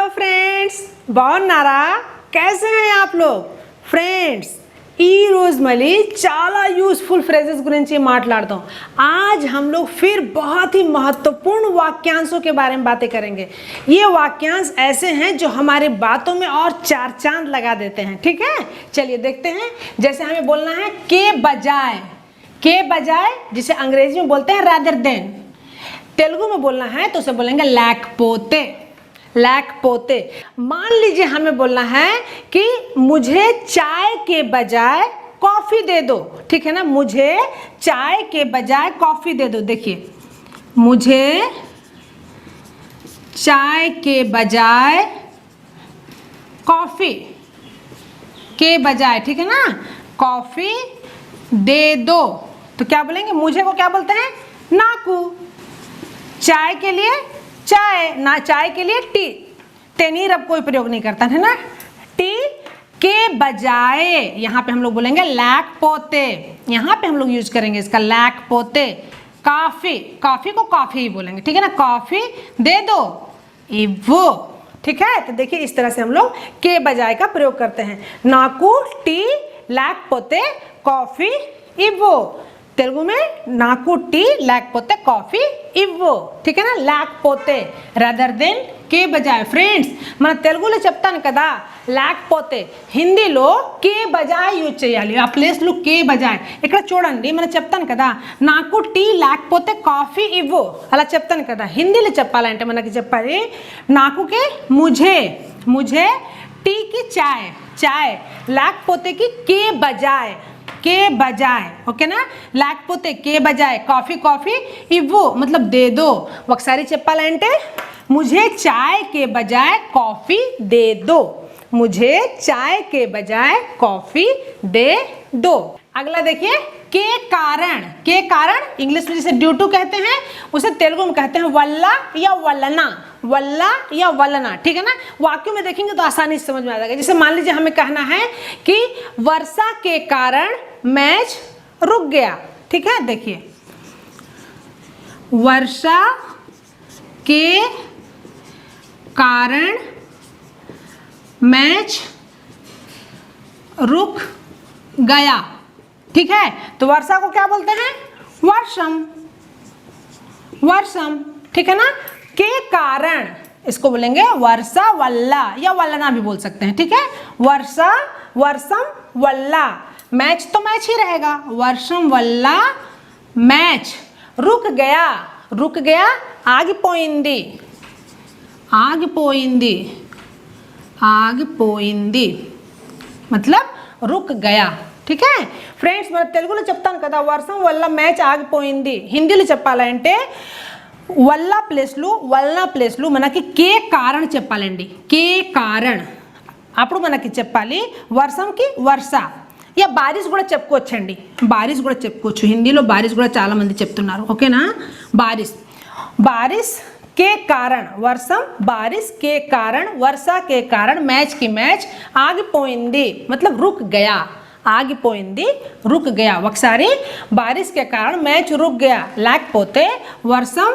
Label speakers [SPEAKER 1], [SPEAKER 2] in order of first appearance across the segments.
[SPEAKER 1] Hello friends, బాగున్నారా? कैसे हैं आप लोग? ఫ్రెండ్స్, ఈ రోజు మళ్ళీ చాలా యూస్फुल फ्रेजेस गुరించి మాట్లాడతాం। आज हम लोग फिर बहुत ही महत्वपूर्ण वाक्यांशों के बारे में बातें करेंगे। ये वाक्यांश ऐसे हैं जो हमारे बातों में और चार चांद लगा देते हैं। ठीक है, चलिए देखते हैं। जैसे हमें बोलना है के बजाय, जिसे अंग्रेजी में बोलते हैं रादर देन। तेलुगु में बोलना है तो उसे बोलेंगे लैकपोते। मान लीजिए हमें बोलना है कि मुझे चाय के बजाय कॉफी दे दो। ठीक है ना, मुझे चाय के बजाय कॉफी दे दो। देखिए, मुझे चाय के बजाय कॉफी के बजाय, ठीक है ना, कॉफी दे दो। तो क्या बोलेंगे? मुझे को क्या बोलते हैं? नाकू। चाय के लिए चाय, ना चाय के लिए टी। तेनीर अब कोई प्रयोग नहीं करता है ना। टी के बजाय यहाँ पे हम लोग बोलेंगे लैकपोते। यहाँ पे हम लोग यूज करेंगे इसका लैकपोते। कॉफी को कॉफी ही बोलेंगे। ठीक है ना, कॉफी दे दो, इवो। ठीक है, तो देखिए इस तरह से हम लोग के बजाय का प्रयोग करते हैं। नाकू, टी, लैकपोते, कॉफी, इवो। तेलुगु में नाकू टी, लैकपोते, कॉफी, इवो। ठीक है ना, लैकपोते रादर देन के बजाय। ఫ్రెండ్స్, మన తెలుగులో చెప్తాను కదా లేకపోతే, హిందీలో కే బజాయ్ యూజ్ చేయాలి। ఆ ప్లేస్లో కే బజాయ్ ఇక్కడ చూడండి, మనం చెప్తాను కదా నాకు టీ లేకపోతే కాఫీ ఇవ్వు, అలా చెప్తాను కదా। హిందీలో చెప్పాలంటే మనకి చెప్పాలి నాకుకే मुझे టీ की चाय లేకపోతే की के बजाय। ओके ना, లేకపోతే के बजाय कॉफी इव्वो मतलब दे दो। ఒకసారి చెప్పాలంటే मुझे चाय के बजाय कॉफी दे दो, मुझे चाय के बजाय कॉफी दे दो। अगला देखिए, के कारण इंग्लिश में जिसे ड्यू टू कहते हैं, उसे तेलुगु में कहते हैं वल्ला या वलना। ठीक है ना, वाक्य में देखेंगे तो आसानी से समझ में आ जाएगा। जैसे मान लीजिए हमें कहना है कि वर्षा के कारण मैच रुक गया। ठीक है, देखिए वर्षा के कारण मैच रुक गया। ठीक है, तो वर्षा को क्या बोलते हैं? वर्षम। ठीक है ना, के कारण इसको बोलेंगे वर्षा वल्ला या वल्लना भी बोल सकते हैं। ठीक है, वर्षा, वर्षम, वल्ला। मैच तो मैच ही रहेगा, वर्षम वल्ला मैच। रुक गया ఆగిపోయింది मतलब रुक गया। ठीक है ఫ్రెండ్స్, మన తెలుగులో చెప్తాను కదా వర్షం వల్ల మ్యాచ్ ఆగిపోయింది। హిందీలో చెప్పాలంటే వల్లా ప్లేస్లు మనకి కే కారణ చెప్పాలండి। కే కారణ అప్పుడు మనకి చెప్పాలి వర్షంకి వర్ష या बारिश కూడా చెప్పుకోవచ్చండి। బారిష్ కూడా చెప్పుకోవచ్చు, హిందీలో బారిష్ కూడా చాలా మంది చెప్తున్నారు। ఓకేనా, बारिश के कारण वर्षम, बारिश के कारण वर्षा के कारण मैच की मैच ఆగిపోయింది मतलब रुक गया। ఆగిపోయింది, रुक गया। ఒకసారి बारिश के कारण मैच रुक गया, లేకపోతే वर्षम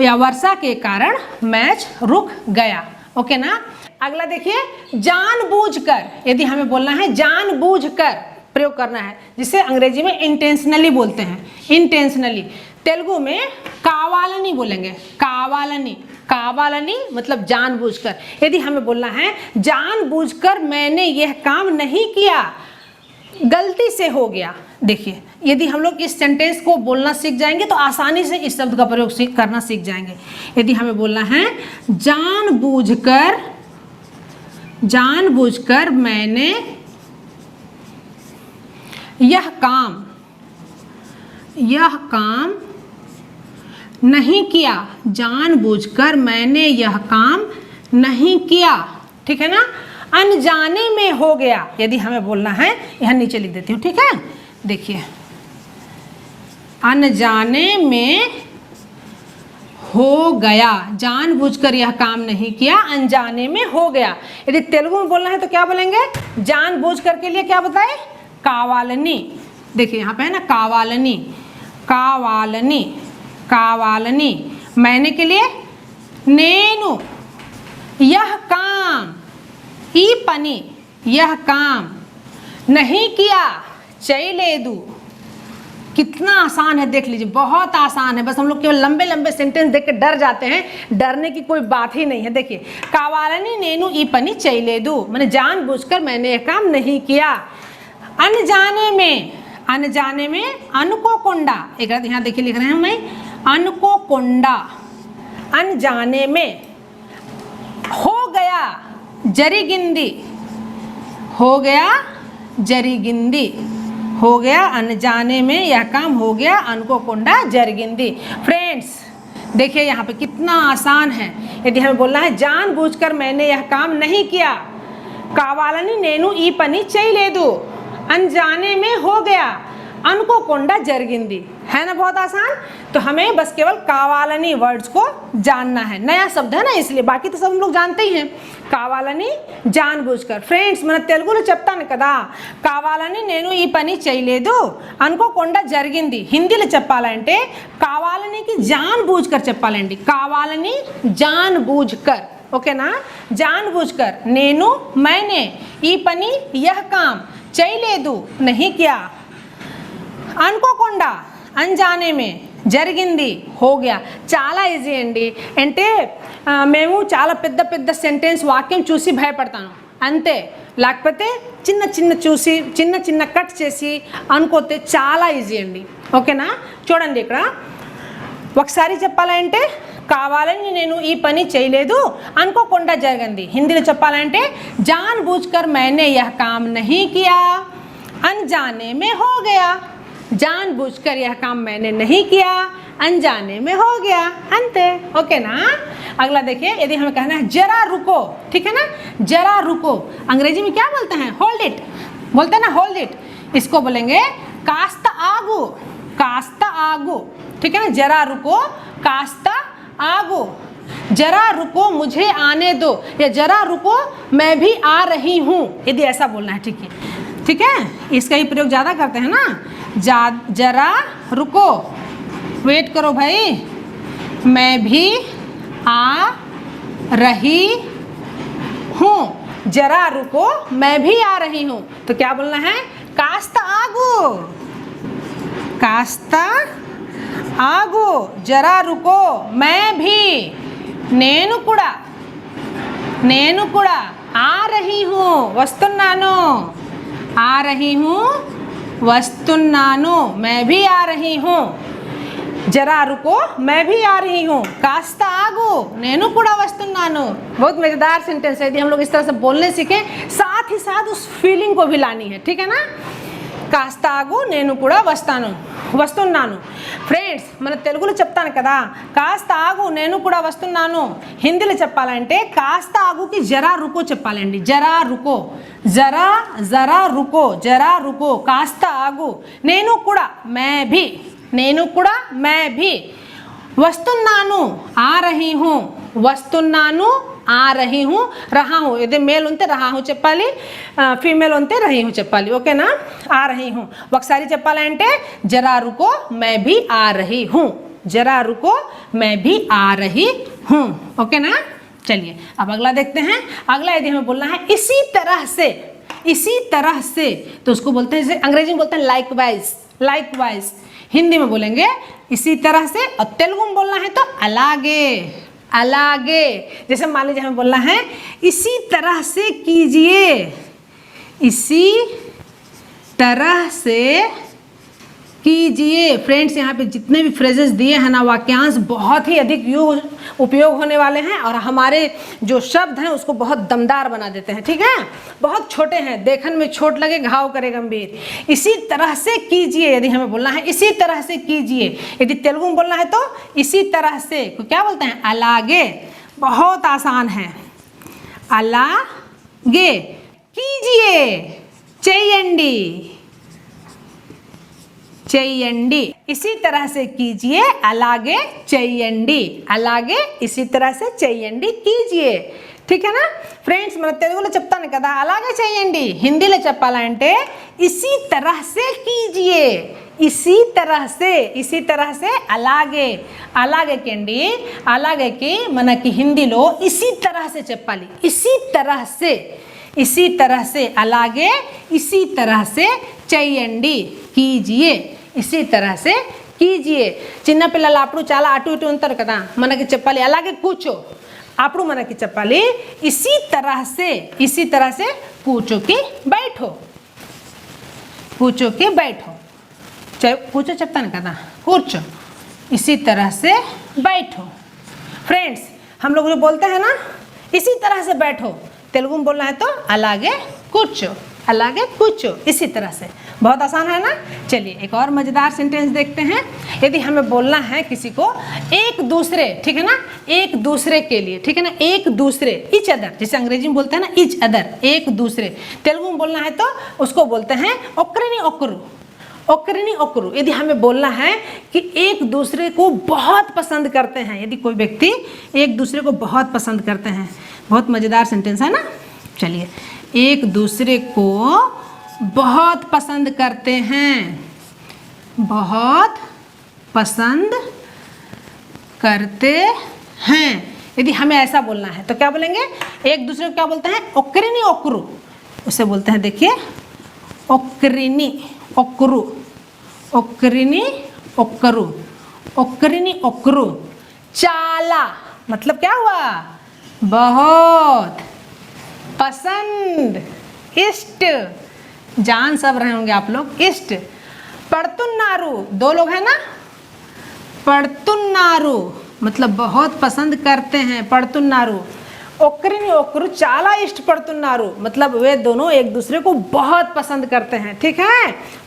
[SPEAKER 1] या वर्षा के कारण मैच रुक गया। ओके ना। अगला देखिए, जानबूझकर। यदि हमें बोलना है जानबूझकर प्रयोग करना है, जिसे अंग्रेजी में इंटेंशनली बोलते हैं। इंटेंशनली तेलुगु में कावालनी बोलेंगे। कावालनी मतलब जानबूझकर। यदि हमें बोलना है जानबूझकर मैंने यह काम नहीं किया, गलती से हो गया। देखिए, यदि हम लोग इस सेंटेंस को बोलना सीख जाएंगे तो आसानी से इस शब्द का प्रयोग करना सीख जाएंगे। यदि हमें बोलना है जानबूझकर मैंने यह काम नहीं किया, जानबूझकर मैंने यह काम नहीं किया। ठीक है ना, अनजाने में हो गया। यदि हमें बोलना है, यहाँ नीचे लिख देती हूँ। ठीक है, देखिए अनजाने में हो गया, जानबूझकर यह काम नहीं किया, अनजाने में हो गया। यदि तेलुगु में बोलना है तो क्या बोलेंगे? जानबूझकर के लिए क्या बताए? कावालनी। देखिए यहाँ पे है ना कावालनी। मैंने के लिए नेनु, यह काम పని यह काम नहीं किया చేయలేదు। कितना आसान है देख लीजिए, बहुत आसान है। बस हम लोग केवल लंबे लंबे सेंटेंस देख के डर जाते हैं, डरने की कोई बात ही नहीं है। देखिए कावाలని నేను ఈ పని చేయలేదు, मैंने जानबूझकर मैंने यह काम नहीं किया। अनजाने में అనుకోకుండా, एक यहाँ देखिए लिख रहे हैं मैं అనుకోకుండా, अनजाने में हो गया జరిగింది, हो गया జరిగింది, हो गया अनजाने में यह काम हो गया అనుకోకుండా జరిగింది। फ्रेंड्स देखिए यहाँ पे कितना आसान है। यदि हमें बोलना है जानबूझकर मैंने यह काम नहीं किया, కావాలని నేను ఈ పని చేయలేదు, अनजाने में हो गया అనుకోకుండా జరిగింది, है ना बहुत आसान। तो हमें बस केवल కావాలని वर्ड्स को जानना है। नया शब्द है ना, इसलिए बाकी तो सब हम लोग जानते ही हैं। కావాలని जानबूझकर। ఫ్రెండ్స్ మన తెలుగులో చెప్తాను కదా, కావాలని నేను ఈ పని చేయలేదు అనుకోకుండా జరిగింది। హిందీలో చెప్పాలంటే కావాలనికి जानबूझकर చెప్పాలండి, కావాలని जानबूझकर, ఓకేనా। जानबूझकर నేను मैंने ఈ పని यह काम చేయలేదు नहीं किया, అనుకోకుండా अनजाने में జరిగింది हो गया। చాలా ఈజీ అండి। అంటే మేము చాలా పెద్ద పెద్ద సెంటెన్స్ వాక్యం చూసి భయపడతాను అంతే, లేకపోతే చిన్న చిన్న చూసి చిన్న చిన్న కట్ చేసి అనుకోతే చాలా ఈజీ అండి, ఓకేనా। చూడండి ఇక్కడ ఒకసారి చెప్పాలంటే కావాలని నేను ఈ పని చేయలేదు అనుకోకుండా జరిగింది। హిందీలో చెప్పాలంటే जानबूझकर मैंने यह काम नहीं किया, अनजाने में हो गया। जानबूझकर यह काम मैंने नहीं किया, अनजाने में हो गया, अंते, ओके ना। अगला देखिए, यदि हमें कहना है जरा रुको, ठीक है ना, जरा रुको। अंग्रेजी में क्या बोलते हैं, होल्ड इट बोलते हैं ना, होल्ड इट। इसको बोलेंगे कास्ता आगू, कास्ता आगू, ठीक है ना। जरा रुको, कास्ता आगू, जरा रुको मुझे आने दो, या जरा रुको मैं भी आ रही हूँ, यदि ऐसा बोलना है, ठीक है, ठीक है। इसका ही प्रयोग ज़्यादा करते हैं ना, जरा रुको, वेट करो भाई, मैं भी आ रही हूँ, जरा रुको मैं भी आ रही हूँ। तो क्या बोलना है, कास्ता आगू, कास्ता आगू, जरा रुको मैं भी, నేను కూడా आ रही हूँ, వస్తున్నాను, आ रही हूँ वस्तुन्नानु, मैं भी आ रही हूँ। जरा रुको मैं भी आ रही हूँ, कास्ता आगू నేను కూడా వస్తున్నాను। बहुत मज़ेदार सेंटेंस है। यदि हम लोग इस तरह से बोलने सीखें, साथ ही साथ उस फीलिंग को भी लानी है, ठीक है ना। కాస్తా ఆగు నేను కూడా వస్తున్నాను। ఫ్రెండ్స్ మన తెలుగులో చెప్తాను కదా, కాస్త ఆగు నేను కూడా వస్తున్నాను। హిందీలో చెప్పాలంటే కాస్త ఆగుకి జరా రుకో చెప్పాలండి, జరా రుకో, జరా జరా రుకో, జరా రుకో, కాస్త ఆగు, నేను కూడా मैं भी, నేను కూడా मैं भी, వస్తున్నాను आ रही हूँ, వస్తున్నాను आ रही हूँ, रहा हूँ, यदि मेल ఉంటే रहा हूँ చెప్పాలి, फीमेल ఉంటే रही हूँ చెప్పాలి, ఓకేనా। आ रही हूँ ఒకసారి చెప్పాలంటే जरा रुको मैं भी आ रही हूँ, जरा रुको मैं भी आ रही हूँ, ओके ना। चलिए अब अगला देखते हैं। अगला यदि हमें बोलना है इसी तरह से, इसी तरह से, तो उसको बोलते हैं, जैसे अंग्रेजी में बोलते हैं लाइकवाइज, लाइकवाइज। हिंदी में बोलेंगे इसी तरह से, और तेलुगु में बोलना है तो अलागे, अलागे। जैसे मान लीजिए हमें बोलना है इसी तरह से कीजिए, इसी तरह से कीजिए। फ्रेंड्स यहाँ पे जितने भी फ्रेजेस दिए हैं ना, वाक्यांश बहुत ही अधिक उपयोग होने वाले हैं, और हमारे जो शब्द हैं उसको बहुत दमदार बना देते हैं, ठीक है। बहुत छोटे हैं, देखने में छोट लगे घाव करे गंभीर। इसी तरह से कीजिए, यदि हमें बोलना है इसी तरह से कीजिए। यदि तेलुगु में बोलना है तो इसी तरह से क्या बोलते हैं, अलागे। बहुत आसान है, अलागे कीजिए, చెయ్యండి, చెయ్యండి, इसी तरह से कीजिए, అలాగే చెయ్యండి, అలాగే इसी तरह से చెయ్యండి, कीजिए, ठीक है ना। फ्रेंड्स మన తెలుగులో చెప్తాను కదా అలాగే చేయండి, హిందీలో చెప్పాలంటే इसी तरह से कीजिए, इसी तरह से, इसी तरह से అలాగే, అలాగేకి అండి, అలాగేకి మనకి హిందీలో इसी तरह से చెప్పాలి, इसी तरह से, इसी तरह से అలాగే इसी तरह से చేయండి कीजिए इसी तरह से कीजिए చిన్న పిల్లలు అప్పుడు చాలా అటు ఇటు ఉంటారు కదా మనకి చెప్పాలి అలాగే కూర్చో అప్పుడు మనకి చెప్పాలి इसी तरह से पूछो कि बैठो కూర్చో చెప్తాను కదా కూర్చో इसी तरह से बैठो फ्रेंड्स हम लोग जो बोलते हैं ना इसी तरह से बैठो तेलुगु में बोलना है तो అలాగే కూర్చో इसी तरह से बहुत आसान है ना। चलिए एक और मज़ेदार सेंटेंस देखते हैं। यदि हमें बोलना है किसी को एक दूसरे, ठीक है ना, एक दूसरे के लिए, ठीक है ना, एक दूसरे इच अदर, जैसे अंग्रेजी में बोलते हैं ना इच अदर, एक दूसरे, तेलुगु में बोलना है तो उसको बोलते हैं ओकरिनी ओकरू। यदि हमें बोलना है कि एक दूसरे को बहुत पसंद करते हैं, यदि कोई व्यक्ति एक दूसरे को बहुत पसंद करते हैं, बहुत मज़ेदार सेंटेंस है ना। चलिए एक दूसरे को बहुत पसंद करते हैं, बहुत पसंद करते हैं। यदि हमें ऐसा बोलना है तो क्या बोलेंगे, एक दूसरे को क्या बोलते हैं ओकरिनी ओकरू, उसे बोलते हैं देखिए ओकरिनी ओकरू। चाला मतलब क्या हुआ, बहुत, पसंद, इष्ट, जान सब रहे होंगे आप लोग, इष्ट। पड़तुन्नारू, दो लोग हैं ना, पड़तुन्नारू मतलब बहुत पसंद करते हैं, पड़तुन्नारू। ओकरिनी ओकरू चाला इष्ट पड़तुन्नारू मतलब वे दोनों एक दूसरे को बहुत पसंद करते हैं, ठीक है।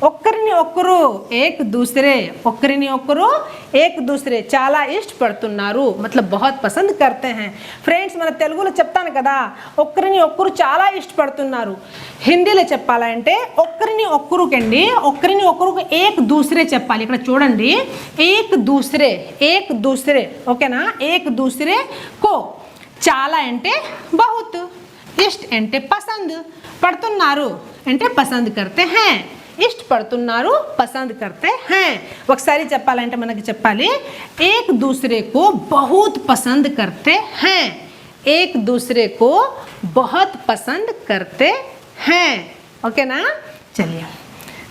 [SPEAKER 1] ओकरिनी ओकरू एक दूसरे, ओकरिनी ओकरू एक दूसरे, चाला इष्ट पड़तुन्नारू मतलब बहुत पसंद करते हैं। ఫ్రెండ్స్ మన తెలుగులో చెప్తాను కదా ఒక్కరిని ఒక్కరు చాలా ఇష్టపడుతున్నారు, హిందీలో చెప్పాలంటే ఒక్కరిని ఒక్కరుకండి, ఒక్కరిని ఒక్కరుకు ఏక్ దూసరే చెప్పాలి। ఇక్కడ చూడండి ఏక్ దూసరే ఓకేనా, ఏక్ దూసరే కో, చాలా అంటే बहुत, इष्ट అంటే పసంద్, పడుతున్నారు అంటే పసంద్ करते हैं, इष्ट పడుతున్నారు పసంद करते हैं। ఒకసారి చెప్పాలంటే మనకి చెప్పాలి एक दूसरे को बहुत पसंद करते हैं, एक दूसरे को बहुत पसंद करते हैं, ओके ना। चलिए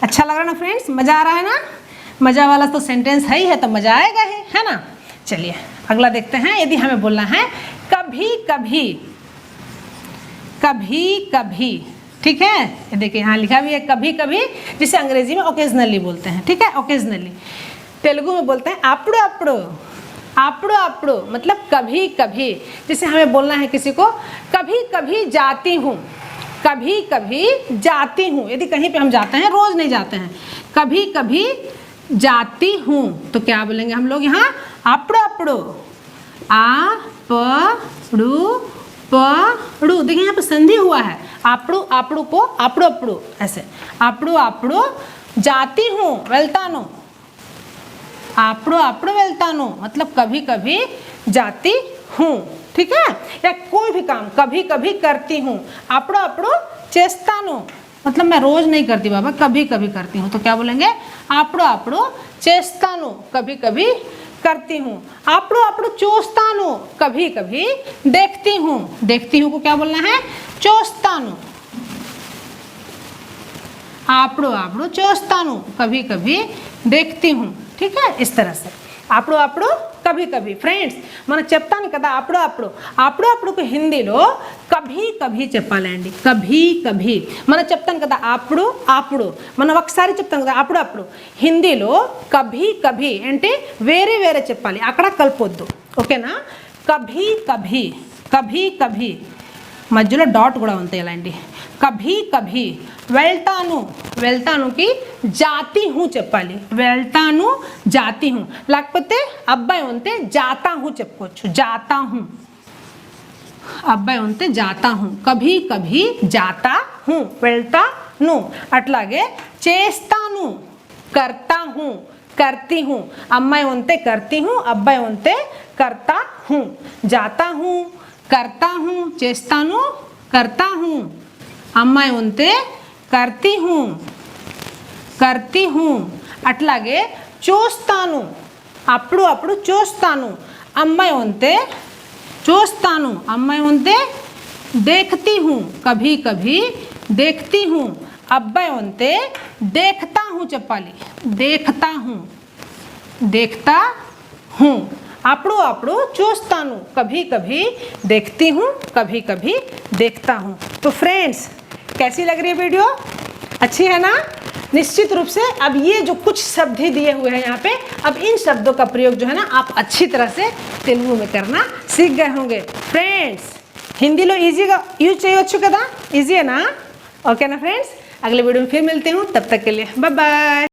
[SPEAKER 1] अच्छा लग रहा ना फ्रेंड्स, मज़ा आ रहा है ना, मज़ा वाला तो सेंटेंस है तो मज़ा आएगा ही, है ना। चलिए अगला देखते हैं। यदि हमें बोलना है कभी कभी, ठीक है, ये देखिए यहाँ लिखा भी है कभी कभी, जिसे अंग्रेजी में ओकेजनली बोलते हैं, ठीक है, ओकेजनली। तेलुगु में बोलते हैं अప్పుడు मतलब कभी कभी। जैसे हमें बोलना है किसी को कभी कभी जाती हूँ, यदि कहीं पे हम जाते हैं, रोज नहीं जाते हैं, कभी कभी जाती हूँ तो क्या बोलेंगे हम लोग यहाँ अప్పుడు पड़ू, देखिए यहाँ पे संधि हुआ है, अప్పుడు को अప్పుడు ऐसे, अప్పుడు जाती हूँ వెళ్తాను, अప్పుడు వెళ్తాను मतलब कभी कभी जाती हूँ, ठीक है। या कोई भी काम कभी कभी करती हूँ, अప్పుడు చేస్తాను मतलब मैं रोज नहीं करती बाबा, कभी कभी करती हूँ, तो क्या बोलेंगे अప్పుడు చేస్తాను, कभी कभी करती हूँ। अప్పుడు చూస్తాను, कभी कभी देखती हूँ को क्या बोलना है చూస్తాను, अప్పుడు చూస్తాను, कभी कभी देखती हूँ, ठीक है। इस तरह से అప్పుడు कभी कभी। ఫ్రెండ్స్ మనం చెప్తాను కదా అప్పుడుకు హిందీలో కభీ కభీ చెప్పాలండి, కభీ కభీ మనం చెప్తాం కదా అప్పుడు మనం ఒకసారి చెప్తాం కదా అప్పుడు, హిందీలో కభీ కభీ అంటే వేరే వేరే చెప్పాలి, అక్కడ కలపొద్దు, ఓకేనా। కభీ కభీ మధ్యలో డాట్ కూడా ఉంటాయి ఇలాంటి, కభీ కభీ। వెళ్తానుకి జాతి హూ చెప్పాలి, వెళ్తాను జాతి హూ, లేకపోతే అబ్బాయి ఉంటే జాతా హూ చెప్పుకోవచ్చు, జాతా హూ, అబ్బాయి ఉంటే జాతా హూ, కభీ కభీ జాతా హూ, వెళ్తాను। అట్లాగే చేస్తాను करता हूँ, करती हूँ, అమ్మాయి ఉంటే करती हूँ, అబ్బాయి ఉంటే करता हूँ, जाता हूँ, करता हूँ, చేస్తాను करता हूँ, అమ్మాయి ఉంటే करती हूँ। అట్లాగే చూస్తాను అప్పుడు చూస్తాను, అమ్మాయి ఉంటే చూస్తాను, అమ్మాయి ఉంటే देखती हूँ, कभी कभी देखती हूँ। अब्बे ओंते देखता हूँ चप्पाली, देखता हूँ, देखता हूँ। आपड़ू आपड़ू चूस्तानु, कभी कभी देखती हूँ, कभी कभी देखता हूँ। तो फ्रेंड्स, कैसी लग रही है वीडियो? अच्छी है ना? निश्चित रूप से अब ये जो कुछ शब्द ही दिए हुए हैं यहाँ पे, अब इन शब्दों का प्रयोग जो है ना आप अच्छी तरह से तेलुगु में करना सीख गए होंगे। फ्रेंड्स, हिंदीలో ఈజీగా యూజ్ చేయొచ్చు కదా? ఈజీ है ना? ओके ना फ्रेंड्स, अगले वीडियो में फिर मिलते हूँ, तब तक के लिए बाय बाय।